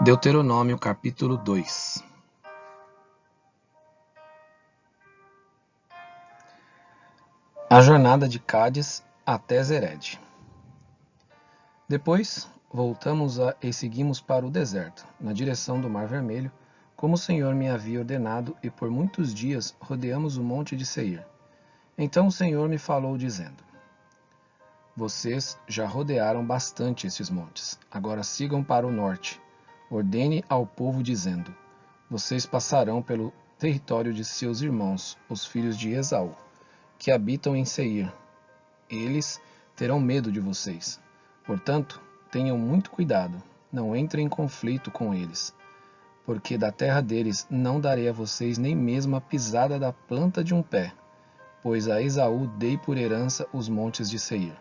Deuteronômio capítulo 2. A jornada de Cádiz até Zered. Depois, voltamos e seguimos para o deserto, na direção do Mar Vermelho, como o Senhor me havia ordenado, e por muitos dias rodeamos o monte de Seir. Então o Senhor me falou, dizendo: Vocês já rodearam bastante esses montes, agora sigam para o norte. Ordene ao povo, dizendo: Vocês passarão pelo território de seus irmãos, os filhos de Esaú, que habitam em Seir. Eles terão medo de vocês. Portanto, tenham muito cuidado, não entrem em conflito com eles, porque da terra deles não darei a vocês nem mesmo a pisada da planta de um pé, pois a Esaú dei por herança os montes de Seir.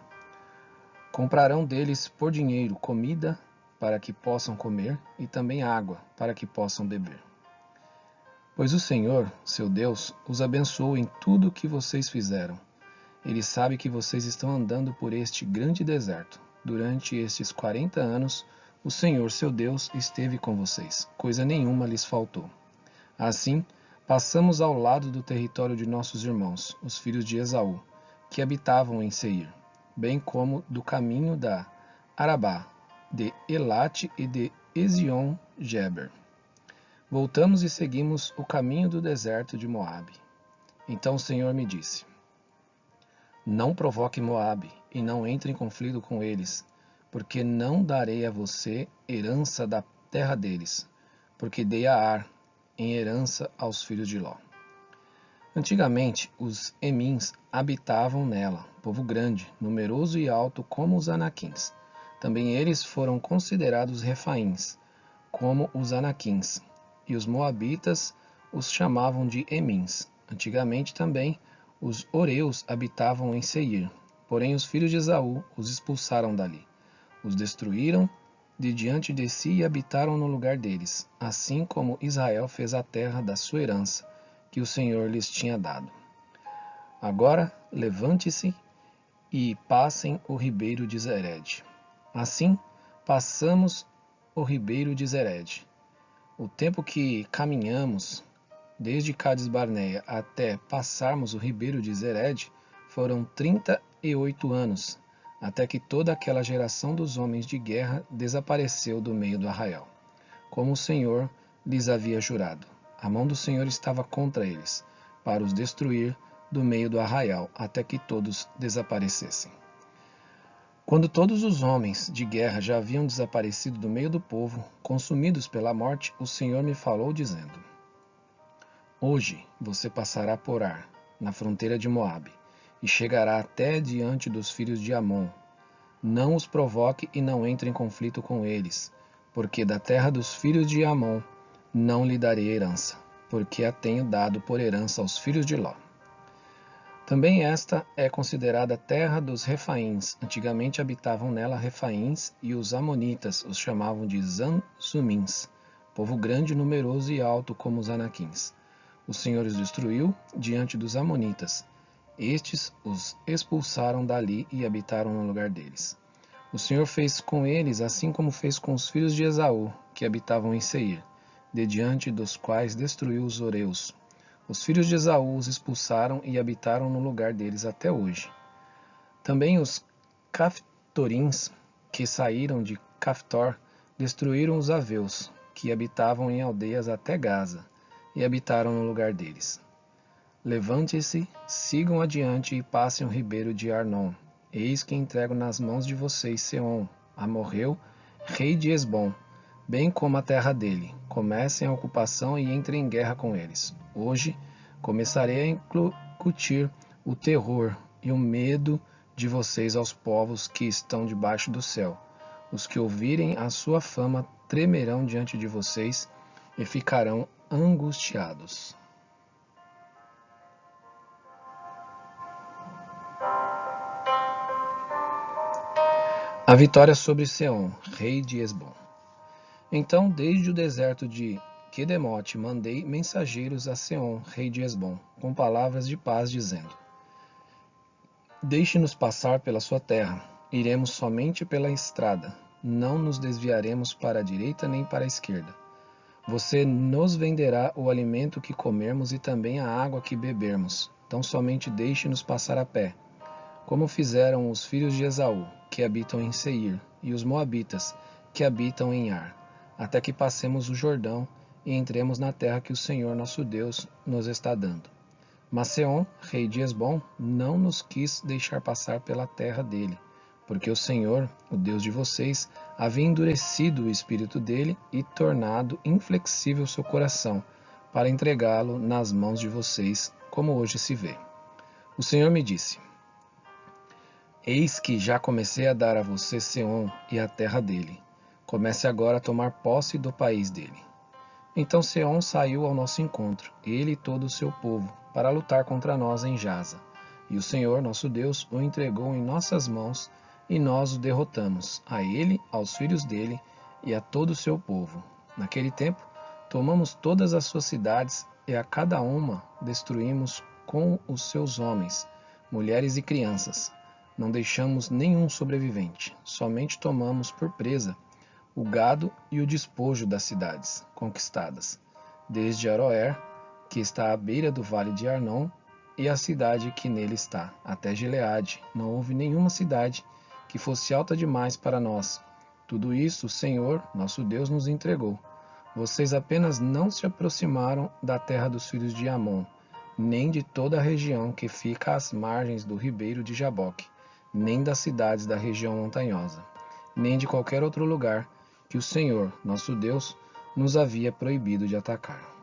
Comprarão deles por dinheiro comida para que possam comer, e também água, para que possam beber. Pois o Senhor, seu Deus, os abençoou em tudo o que vocês fizeram. Ele sabe que vocês estão andando por este grande deserto. Durante estes 40 anos, o Senhor, seu Deus, esteve com vocês. Coisa nenhuma lhes faltou. Assim, passamos ao lado do território de nossos irmãos, os filhos de Esaú, que habitavam em Seir, bem como do caminho da Arabá, de Elate e de Ezion-Geber. Voltamos e seguimos o caminho do deserto de Moabe. Então o Senhor me disse: Não provoque Moabe e não entre em conflito com eles, porque não darei a você herança da terra deles, porque dei a Ar em herança aos filhos de Ló. Antigamente, os Emins habitavam nela, povo grande, numeroso e alto como os Anaquins. Também eles foram considerados Refaíns, como os Anaquins, e os Moabitas os chamavam de Emins. Antigamente também os Oreus habitavam em Seir, porém os filhos de Esaú os expulsaram dali. Os destruíram de diante de si e habitaram no lugar deles, assim como Israel fez a terra da sua herança, que o Senhor lhes tinha dado. Agora levante-se e passem o ribeiro de Zered. Assim, passamos o ribeiro de Zered. O tempo que caminhamos, desde Cades-Barneia até passarmos o ribeiro de Zered, foram 38 anos, até que toda aquela geração dos homens de guerra desapareceu do meio do arraial, como o Senhor lhes havia jurado. A mão do Senhor estava contra eles, para os destruir do meio do arraial, até que todos desaparecessem. Quando todos os homens de guerra já haviam desaparecido do meio do povo, consumidos pela morte, o Senhor me falou, dizendo: Hoje você passará por Ar, na fronteira de Moabe, e chegará até diante dos filhos de Amon. Não os provoque e não entre em conflito com eles, porque da terra dos filhos de Amon não lhe darei herança, porque a tenho dado por herança aos filhos de Ló. Também esta é considerada a terra dos Refaíns. Antigamente habitavam nela Refaíns, e os amonitas os chamavam de Zansumins, povo grande, numeroso e alto como os Anaquins. O Senhor os destruiu diante dos amonitas. Estes os expulsaram dali e habitaram no lugar deles. O Senhor fez com eles assim como fez com os filhos de Esaú, que habitavam em Seir, de diante dos quais destruiu os Oreus. Os filhos de Esaú os expulsaram e habitaram no lugar deles até hoje. Também os Caftorins, que saíram de Caftor, destruíram os Aveus, que habitavam em aldeias até Gaza, e habitaram no lugar deles. Levante-se, sigam adiante e passem o ribeiro de Arnon. Eis que entrego nas mãos de vocês Seom, Amorreu, rei de Hesbom, bem como a terra dele. Comecem a ocupação e entrem em guerra com eles. Hoje começarei a incutir o terror e o medo de vocês aos povos que estão debaixo do céu. Os que ouvirem a sua fama tremerão diante de vocês e ficarão angustiados. A vitória sobre Seom, rei de Hesbom. Então, desde o deserto de Quedemote, mandei mensageiros a Seom, rei de Hesbom, com palavras de paz, dizendo: Deixe-nos passar pela sua terra, iremos somente pela estrada. não nos desviaremos para a direita nem para a esquerda. Você nos venderá o alimento que comermos e também a água que bebermos. Tão somente deixe-nos passar a pé, como fizeram os filhos de Esaú, que habitam em Seir, e os moabitas, que habitam em Ar, até que passemos o Jordão e entremos na terra que o Senhor nosso Deus nos está dando. Mas Seom, rei de Hesbom, não nos quis deixar passar pela terra dele, porque o Senhor, o Deus de vocês, havia endurecido o espírito dele e tornado inflexível seu coração, para entregá-lo nas mãos de vocês, como hoje se vê. O Senhor me disse: Eis que já comecei a dar a você Seom e a terra dele. Comece agora a tomar posse do país dele. Então Seom saiu ao nosso encontro, ele e todo o seu povo, para lutar contra nós em Jaza. E o Senhor, nosso Deus, o entregou em nossas mãos, e nós o derrotamos, a ele, aos filhos dele e a todo o seu povo. Naquele tempo, tomamos todas as suas cidades, e a cada uma destruímos com os seus homens, mulheres e crianças. Não deixamos nenhum sobrevivente, somente tomamos por presa o gado e o despojo das cidades conquistadas, desde Aroer, que está à beira do vale de Arnon, e a cidade que nele está, até Gileade. Não houve nenhuma cidade que fosse alta demais para nós. Tudo isso o Senhor, nosso Deus, nos entregou. Vocês apenas não se aproximaram da terra dos filhos de Amon, nem de toda a região que fica às margens do ribeiro de Jaboque, nem das cidades da região montanhosa, nem de qualquer outro lugar que o Senhor, nosso Deus, nos havia proibido de atacar.